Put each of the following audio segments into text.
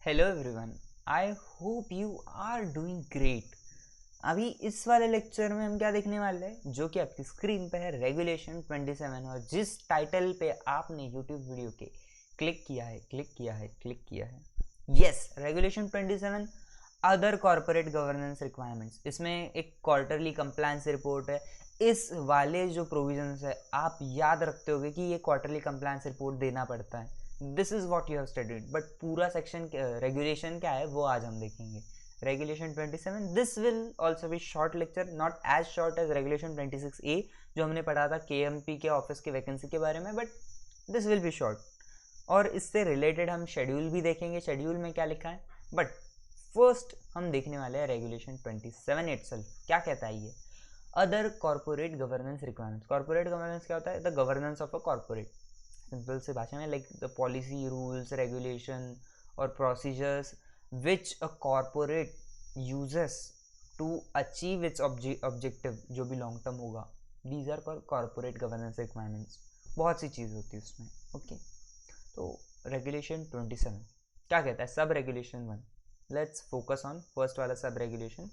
Hello everyone, I hope you are doing great. अभी इस वाले लेक्चर में हम क्या देखने वाले हैं, जो कि आपकी स्क्रीन पे है रेगुलेशन 27। और जिस टाइटल पे आपने यूट्यूब वीडियो के क्लिक किया है, yes, regulation 27 other corporate governance requirements. इसमें एक क्वार्टरली कंप्लायंस रिपोर्ट है। इस वाले जो प्रोविजंस है आप याद रखते होगे कि ये क्वार्टरली कंप्लायंस रिपोर्ट देना पड़ता है। This is what you have studied, but पूरा सेक्शन रेगुलेशन क्या है वो आज हम देखेंगे। Regulation 27, this will also be short lecture, not as short as regulation 26A जो हमने पढ़ा था KMP के ऑफिस के वैकेंसी के बारे में, but this will be short. और इससे रिलेटेड हम शेड्यूल भी देखेंगे, शेड्यूल में क्या लिखा है। बट फर्स्ट हम देखने वाले हैं रेगुलेशन 27 इटसेल्फ क्या कहता है ये। Other corporate governance requirements. Corporate governance क्या होता है? The governance of a corporate. Simple से भाषा में like the policy, rules, regulation और procedures which a corporate uses to achieve its objective, जो भी लॉन्ग टर्म होगा। These are called corporate governance requirements. बहुत सी चीज़ होती है उसमें। ओके, तो रेगुलेशन 27 क्या कहता है? Sub regulation 1, let's focus on first वाला sub regulation.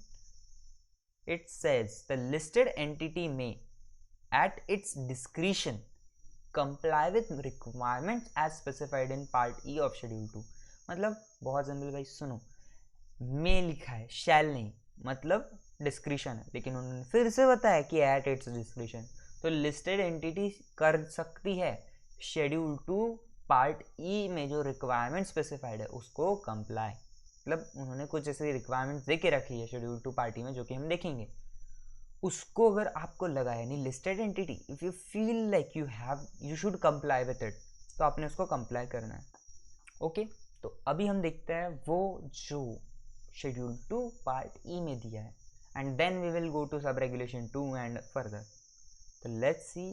It says the listed entity में at its discretion comply with requirements as specified in part E of schedule 2। मतलब बहुत सिंपल भाई, सुनो, में लिखा है, शैल नहीं, मतलब डिस्क्रिशन है, लेकिन उन्होंने फिर से बताया कि एट इट्स डिस्क्रिशन। तो लिस्टेड एंटिटी कर सकती है शेड्यूल 2 पार्ट ई में जो रिक्वायरमेंट स्पेसिफाइड है उसको कंप्लाई। मतलब उन्होंने कुछ ऐसी रिक्वायरमेंट्स दे के रखी है शेड्यूल 2 पार्ट ई में, जो कि हम देखेंगे। उसको अगर आपको लगा, यानी listed entity, if you feel like you should comply with it, तो आपने उसको कंप्लाई करना है। ओके, तो अभी हम देखते हैं वो जो शेड्यूल 2 पार्ट ई में दिया है, and then we will go to sub regulation 2 and further. तो let's see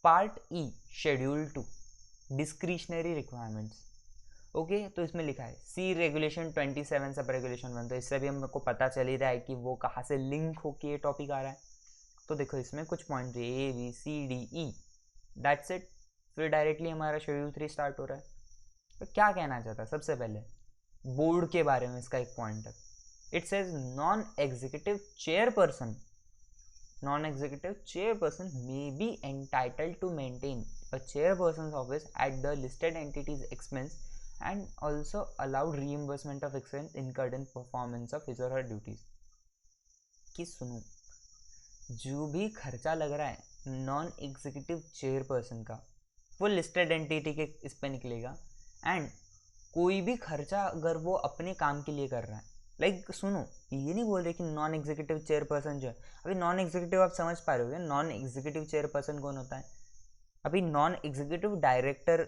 part E schedule 2 discretionary requirements. Okay, तो इसमें लिखा है सी रेगुलेशन 27 सब रेगुलेशन 1। तो इससे भी हमको पता चल ही रहा है कि वो कहाँ से लिंक होके ये टॉपिक आ रहा है। तो देखो इसमें कुछ पॉइंट ABCDE, दैट्स इट। फिर डायरेक्टली हमारा शेड्यूल 3 स्टार्ट हो रहा है। तो क्या कहना चाहता है? सबसे पहले बोर्ड के बारे में इसका एक पॉइंट है। It says non executive chairperson may be entitled to maintain a chairperson's office at the listed entity's expense and also allowed reimbursement of expense incurred in performance of his or her duties। कि सुनो, जो भी खर्चा लग रहा है non executive chairperson का, वो लिस्टेड एंटिटी के इस पे निकलेगा। एंड कोई भी खर्चा अगर वो अपने काम के लिए कर रहा है, लाइक सुनो, ये नहीं बोल रहे कि नॉन एग्जीक्यूटिव चेयरपर्सन जो है, अभी नॉन एग्जीक्यूटिव आप समझ पा रहे हो, नॉन एग्जीक्यूटिव चेयरपर्सन कौन होता है? अभी नॉन एग्जीक्यूटिव डायरेक्टर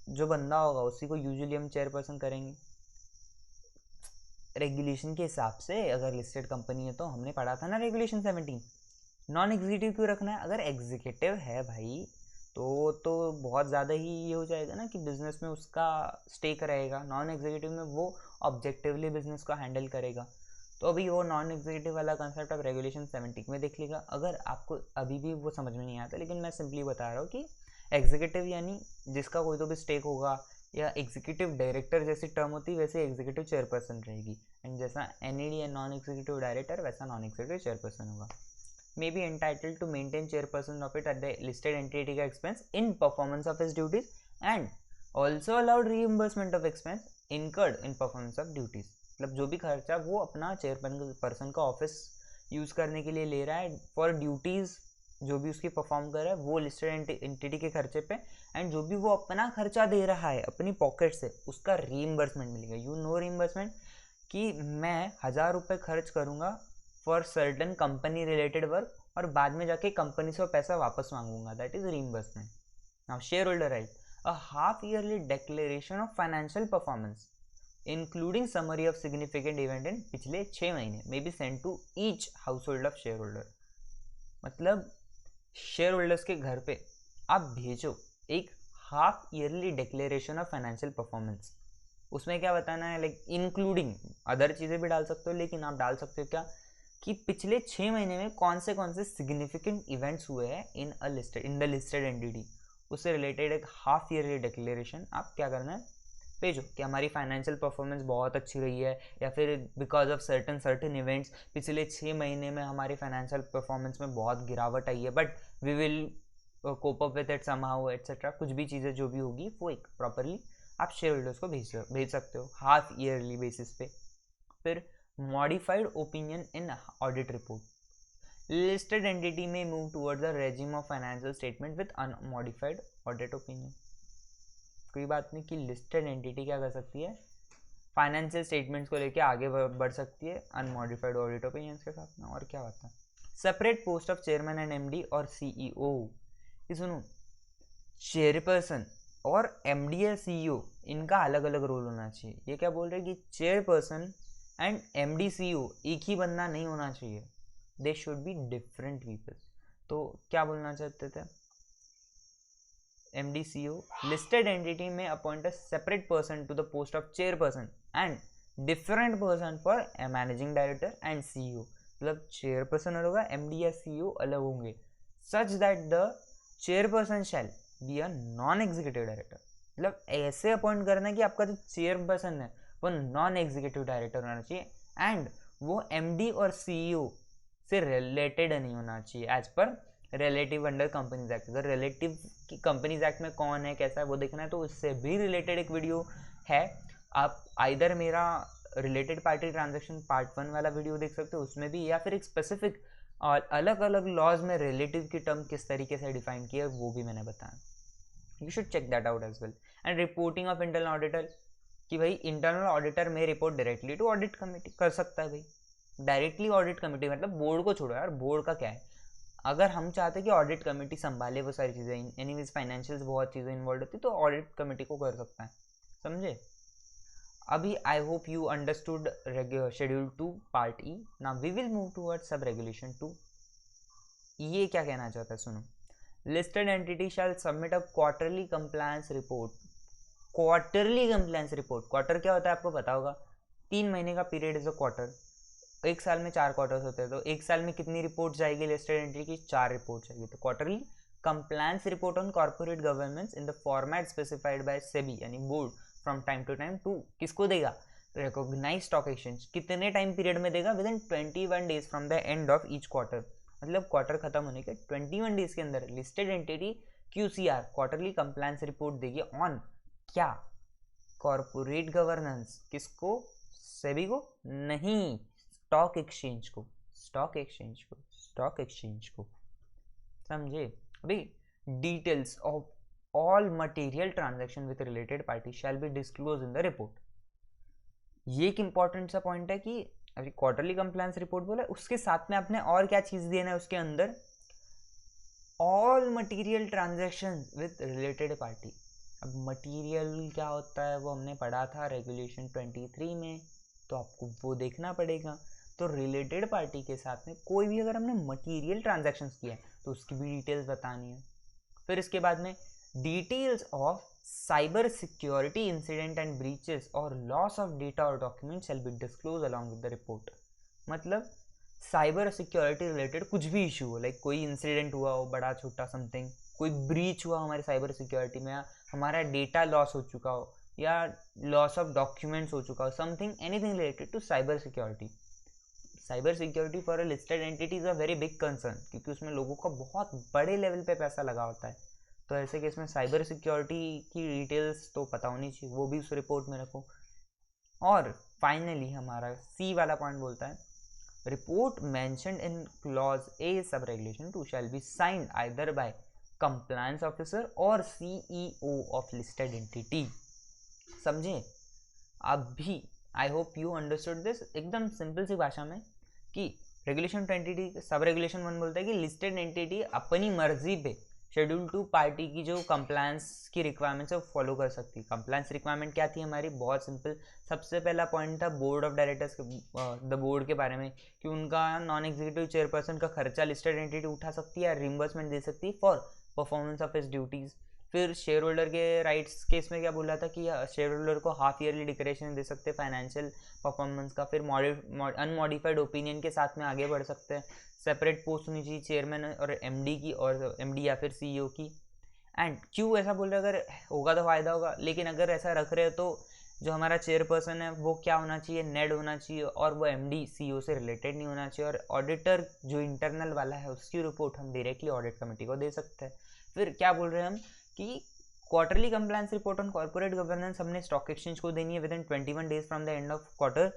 जो बंदा होगा उसी को यूजुअली हम चेयरपर्सन करेंगे रेगुलेशन के हिसाब से। अगर लिस्टेड कंपनी है तो हमने पढ़ा था ना रेगुलेशन 17। नॉन एग्जीक्यूटिव क्यों रखना है? अगर एग्जीक्यूटिव है भाई तो बहुत ज़्यादा ही ये हो जाएगा ना कि बिजनेस में उसका स्टेक रहेगा। नॉन एग्जीक्यूटिव में वो ऑब्जेक्टिवली बिजनेस को हैंडल करेगा। तो अभी वो नॉन एग्जीक्यूटिव वाला कंसेप्ट आप रेगुलेशन 17 में देख लेगा। अगर आपको अभी भी वो समझ में नहीं आता, लेकिन मैं सिंपली बता रहा हूँ कि एग्जीक्यूटिव यानी जिसका कोई तो भी स्टेक होगा, या एग्जीक्यूटिव डायरेक्टर जैसी टर्म होती है वैसे एग्जीक्यूटिव चेयरपर्सन रहेगी। एंड जैसा NED है नॉन एग्जीक्यूटिव डायरेक्टर, वैसा नॉन एग्जीक्यूटिव चेयरपर्सन होगा। may be entitled to maintain chairperson of it at the listed entity का expense in performance of his duties and also allowed reimbursement of expense incurred in performance of duties। मतलब जो भी खर्चा वो अपना chairperson का office use करने के लिए ले रहा है फॉर ड्यूटीज जो भी उसकी परफॉर्म कर रहा है वो लिस्टेड एंटिटी के खर्चे पे, एंड जो भी वो अपना खर्चा दे रहा है अपनी पॉकेट से उसका रीइंबर्समेंट मिलेगा। यू नो रीइंबर्समेंट, कि मैं 1000 रुपये खर्च करूँगा for certain company related work और बाद में जाके कंपनी से वो पैसा वापस मांगूंगा, that is reimbursement. Now shareholder right, a half yearly declaration of financial performance including summary of significant event in पिछले 6 महीने may be sent to each household of shareholder. मतलब shareholders के घर पे आप भेजो एक half yearly declaration of financial performance. उसमें क्या बताना है? लाइक इंक्लूडिंग अदर चीज़ें भी डाल सकते हो, लेकिन आप डाल सकते हो क्या कि पिछले 6 महीने में कौन से सिग्निफिकेंट इवेंट्स हुए हैं इन द लिस्टेड एंटिटी, उससे रिलेटेड एक हाफ ईयरली डिक्लेरेशन आप क्या करना है, भेजो कि हमारी फाइनेंशियल परफॉर्मेंस बहुत अच्छी रही है, या फिर बिकॉज ऑफ सर्टन इवेंट्स पिछले 6 महीने में हमारी फाइनेंशियल परफॉर्मेंस में बहुत गिरावट आई है, but we will cope up with it somehow etcetera. कुछ भी चीज़ें जो भी होगी वो एक प्रॉपरली आप शेयर होल्डर्स को भेज सकते हो हाफ ईयरली बेसिस पे। फिर modified opinion in audit report, listed entity may move towards the regime of financial statement with unmodified audit opinion। कोई बात नहीं कि लिस्टेड एंटिटी क्या कर सकती है, फाइनेंशियल स्टेटमेंट्स को लेके आगे बढ़ सकती है अनमॉडिफाइड ऑडिट ओपिनियंस के साथ में। और क्या होता है, separate post of chairman and MD और सीईओ। सुनो, चेयरपर्सन और एमडी या सीईओ इनका अलग अलग रोल होना चाहिए। ये क्या बोल रहे हैं कि चेयरपर्सन एंड एमडी सीईओ एक ही बंदा नहीं होना चाहिए, they should be different people. तो क्या बोलना चाहते थे, एमडी सीईओ लिस्टेड एंटिटी में appoint a separate person to the post of chairperson and different person for managing director and CEO. मतलब चेयरपर्सन अलग होगा, एमडी या सीईओ अलग होंगे, such that the chairperson shall be a non executive director. मतलब ऐसे appoint करना है कि आपका जो चेयरपर्सन है वो नॉन एग्जीक्यूटिव डायरेक्टर होना चाहिए, एंड वो एमडी और सीईओ से रिलेटेड नहीं होना चाहिए as per relative under companies act. अगर रिलेटिव की कंपनीज एक्ट में कौन है कैसा है वो देखना है तो उससे भी रिलेटेड एक वीडियो है, आप आइदर मेरा रिलेटेड पार्टी ट्रांजैक्शन पार्ट 1 वाला वीडियो देख सकते हो उसमें भी, या फिर एक स्पेसिफिक और अलग अलग लॉज में रिलेटिव की टर्म किस तरीके से डिफाइन किया है वो भी मैंने बताया, you should check that out as well. And reporting of internal auditor, कि भाई इंटरनल ऑडिटर में report directly to audit committee कर सकता है। भाई डायरेक्टली ऑडिट कमेटी मतलब बोर्ड को छोड़ो यार, बोर्ड का क्या है, अगर हम चाहते हैं कि ऑडिट कमेटी संभाले वो सारी चीज़ें, एनीवेज फाइनेंशियल्स बहुत चीज़ें इन्वॉल्व होती तो ऑडिट कमेटी को कर सकता है, समझे। अभी I hope you understood schedule 2 part E. Now we will move toward sub regulation 2। ये क्या कहना चाहता है, सुनो, listed entity shall submit a quarterly compliance report. Quarterly compliance report, quarter क्या होता है आपको पता होगा, 3 महीने का पीरियड इज अ क्वार्टर, एक साल में 4 क्वार्टर्स होते हैं, तो एक साल में कितनी रिपोर्ट जाएगी लिस्टेड एंटिटी की, 4 रिपोर्ट जाएगी। तो quarterly compliance report on corporate governance in the format specified by SEBI यानी board from time to time to किसको देगा, रिकॉग्नाइज स्टॉक एक्सचेंज। कितने टाइम पीरियड में देगा, within 21 days from the end of each quarter. मतलब quarter खत्म होने के 21 डेज के अंदर listed entity QCR quarterly compliance report देगी ऑन क्या, कॉर्पोरेट गवर्नेंस। किसको, सेबी को नहीं, स्टॉक एक्सचेंज को, स्टॉक एक्सचेंज को, स्टॉक एक्सचेंज को, समझे। अभी details of all material transaction with related party shall be disclose in the report. ये एक इंपॉर्टेंट सा पॉइंट है कि अभी क्वार्टरली कंप्लायंस रिपोर्ट बोला, उसके साथ में आपने और क्या चीज देना है उसके अंदर, all material transaction with related party. अब मटेरियल क्या होता है वो हमने पढ़ा था रेगुलेशन 23 में, तो आपको वो देखना पड़ेगा। तो रिलेटेड पार्टी के साथ में कोई भी अगर हमने मटेरियल ट्रांजैक्शंस किया है तो उसकी भी डिटेल्स बतानी है। फिर इसके बाद में details of cyber security incident and breaches और लॉस ऑफ डेटा और document shall be disclose along with the report. मतलब साइबर सिक्योरिटी रिलेटेड कुछ भी इशू हो, लाइक कोई इंसिडेंट हुआ हो बड़ा छोटा समथिंग, कोई ब्रीच हुआ हमारे साइबर सिक्योरिटी में, हमारा डेटा लॉस हो चुका हो या लॉस ऑफ डॉक्यूमेंट्स हो चुका हो, something anything related to cyber security. Cyber security for a listed entity is a very big concern, क्योंकि उसमें लोगों का बहुत बड़े लेवल पे पैसा लगा होता है। तो ऐसे केस में साइबर सिक्योरिटी की डिटेल्स तो पता होनी चाहिए, वो भी उस रिपोर्ट में रखो। और फाइनली हमारा सी वाला पॉइंट बोलता है, report mentioned in clause A सब regulation 2 shell be signed either bye compliance officer और CEO ऑफ लिस्टेड एंटिटी। समझे। अभी I hope you understood this, एकदम सिंपल सी भाषा में कि रेगुलेशन 20 सब रेगुलेशन 1 बोलता है कि लिस्टेड एंटिटी अपनी मर्जी पे शेड्यूल 2 पार्टी की जो कंप्लायंस की रिक्वायरमेंट्स है वो फॉलो कर सकती है। कंप्लायंस रिक्वायरमेंट क्या थी हमारी, बहुत सिंपल, सबसे पहला पॉइंट था board of directors the board के बारे में, कि उनका नॉन एग्जीक्यूटिव चेयरपर्सन का खर्चा लिस्टेड एंटिटी उठा सकती है, रिम्बर्समेंट दे सकती है for performance of his duties. फिर शेयर होल्डर के राइट्स केस में क्या बोला था कि शेयर होल्डर को हाफ ईयरली डिक्लेरेशन दे सकते हैं फाइनेंशियल परफॉर्मेंस का। फिर अनमॉडिफाइड ओपिनियन के साथ में आगे बढ़ सकते हैं। सेपरेट पोस्ट होनी चाहिए चेयरमैन और एमडी की, और एमडी या फिर सीईओ की। एंड क्यों ऐसा बोल रहे, अगर होगा तो फ़ायदा होगा, लेकिन अगर ऐसा रख रहे हो तो जो हमारा चेयरपर्सन है वो क्या होना चाहिए, नेड होना चाहिए, और वो एमडी सीईओ से रिलेटेड नहीं होना चाहिए, और ऑडिटर जो इंटरनल वाला है उसकी रिपोर्ट हम डायरेक्टली ऑडिट कमेटी को दे सकते हैं। फिर क्या बोल रहे हैं हम कि quarterly compliance report on corporate governance हमने स्टॉक एक्सचेंज को देनी है with in 21 days from the end of quarter,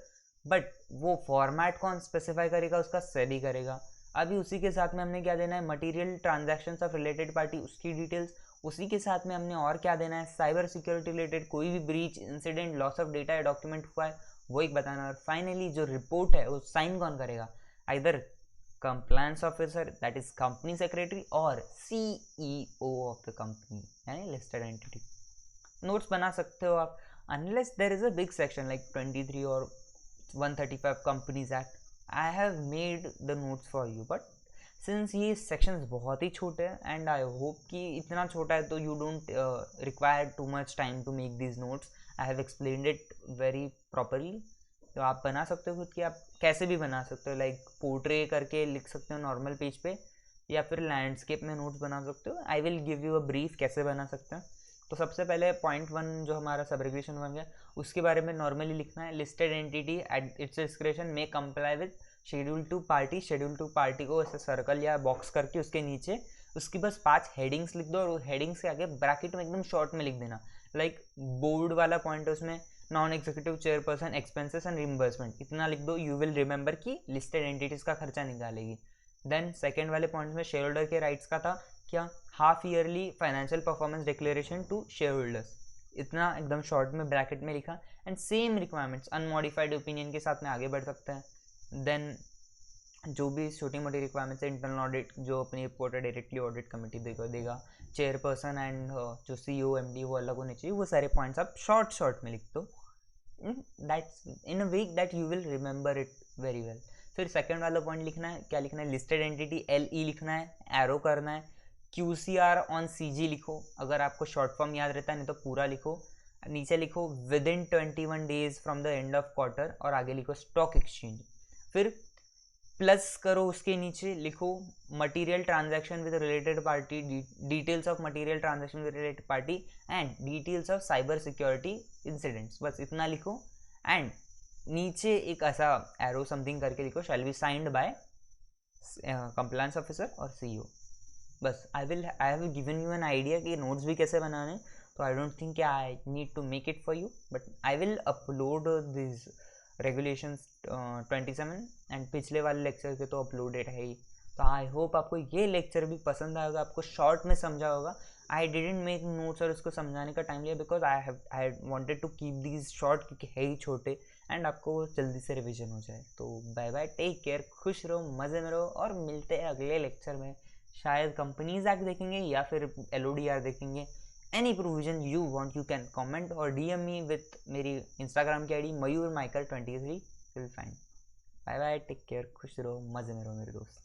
but वो फॉर्मेट कौन स्पेसिफाई करेगा, उसका सेबी करेगा। अभी उसी के साथ में हमने क्या देना है, material transactions of related party, उसकी डिटेल्स। उसी के साथ में हमने और क्या देना है, साइबर सिक्योरिटी रिलेटेड कोई भी breach, incident, loss of data या डॉक्यूमेंट हुआ है वो एक बताना। और फाइनली जो रिपोर्ट है वो साइन कौन करेगा, either compliance officer that is company secretary और सीईओ ऑफ द कंपनी यानी लिस्टेड एंटिटी। नोट्स बना सकते हो आप, unless there is a big section like 23 और 135 companies act, I have made the notes for you, but since ये sections बहुत ही छोटे हैं एंड आई होप कि इतना छोटा है तो you don't require too much time to make this notes, I have explained it very properly. तो आप बना सकते हो खुद की, आप कैसे भी बना सकते हो, लाइक पोर्ट्रे करके लिख सकते हो नॉर्मल पेज पे, या फिर लैंडस्केप में नोट्स बना सकते हो। I will give you a brief कैसे बना सकते हैं। तो सबसे पहले पॉइंट 1 जो हमारा सब रेगुलेशन बन गया उसके बारे में नॉर्मली लिखना है, listed entity at its description में comply with schedule two party. Schedule two party को ऐसे सर्कल या बॉक्स करके उसके नीचे उसकी बस 5 हेडिंग्स लिख दो, और हेडिंग्स के आगे ब्रैकेट में एकदम शॉर्ट में लिख देना, लाइक बोर्ड वाला पॉइंट है उसमें non executive chairperson expenses and reimbursement, इतना लिख दो। यू विल रिमेंबर कि लिस्टेड एंटिटीज का खर्चा निकालेगी। देन सेकेंड वाले पॉइंट में शेयर होल्डर के राइट्स का था क्या, half yearly financial performance declaration to share holders, इतना एकदम शॉर्ट में ब्रैकेट में लिखा। And same requirements unmodified opinion के साथ में आगे बढ़ सकते हैं। देन जो भी छोटी मोटी रिक्वायरमेंट्स है, इंटरनल ऑडिट जो अपनी रिपोर्ट है डायरेक्टली ऑडिट कमेटी देगा, चेयरपर्सन एंड जो सीईओ एमडी वो अलग होने चाहिए, वो सारे पॉइंट्स आप शॉर्ट में लिख दो, that's in a way that you will remember it very well. फिर सेकंड वाला पॉइंट लिखना है, क्या लिखना है, लिस्टेड एंटिटी LE लिखना है, एरो करना है, QCR ऑन CG लिखो, अगर आपको शॉर्ट फॉर्म याद रहता है, नहीं तो पूरा लिखो। नीचे लिखो with in 21 days from the end of quarter, और आगे लिखो स्टॉक एक्सचेंज। फिर प्लस करो, उसके नीचे लिखो material transaction with related party, details of material transaction with related party and details of cyber security incidents, बस इतना लिखो। एंड नीचे एक ऐसा एरो समथिंग करके लिखो, shall be signed by compliance officer और सीईओ। बस I have given you an idea कि नोट्स भी कैसे बनाने, तो I don't think I need to make it for you, but I will upload this regulations 27 and पिछले वाले lecture के तो अपलोडेड है ही। तो आई होप आपको ये लेक्चर भी पसंद आएगा, आपको शॉर्ट में समझा होगा। आई डिडेंट मेक नोट्स और इसको समझाने का टाइम लिया because I wanted to keep these short, क्योंकि है ही छोटे एंड आपको जल्दी से रिविजन हो जाए। तो बाय बाय, टेक केयर, खुश रहो, मज़े में रहो, और मिलते हैं अगले लेक्चर में। शायद कंपनीज एक्ट देखेंगे या फिर LODR देखेंगे। Any provision you want you can comment और DM मी विथ मेरी इंस्टाग्राम की ID mayurmichael23 will find. Bye bye, take care, खुश रहो, मज़े में रहो मेरे दोस्त।